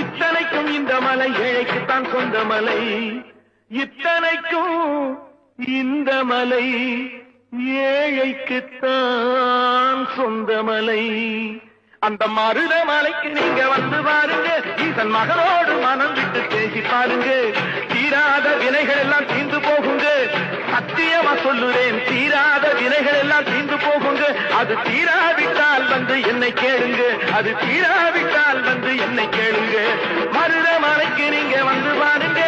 இத்தனைக்கும் இந்த மலை ஏழைக்குத்தான் சொந்த மலை. இத்தனைக்கும் இந்த மலை ஏழைக்குத்தான் சொந்த மலை. அந்த மருத மலைக்கு நீங்க வந்து பாருங்க, ஈசன் மகனோடு மனம் விட்டு பேசி பாருங்க. தீராத வினைகள் எல்லாம் தீர்ந்து போகுங்க. சத்தியமா சொல்லுறேன், தீராத வினைகள் எல்லாம் தீர்ந்து போகுங்க. அது தீராவிட்டால் வந்து என்னை கேளுங்க, அது தீராவிட்டால் வந்து என்னை கேளுங்க. மருத மலைக்கு நீங்க வந்து பாருங்க.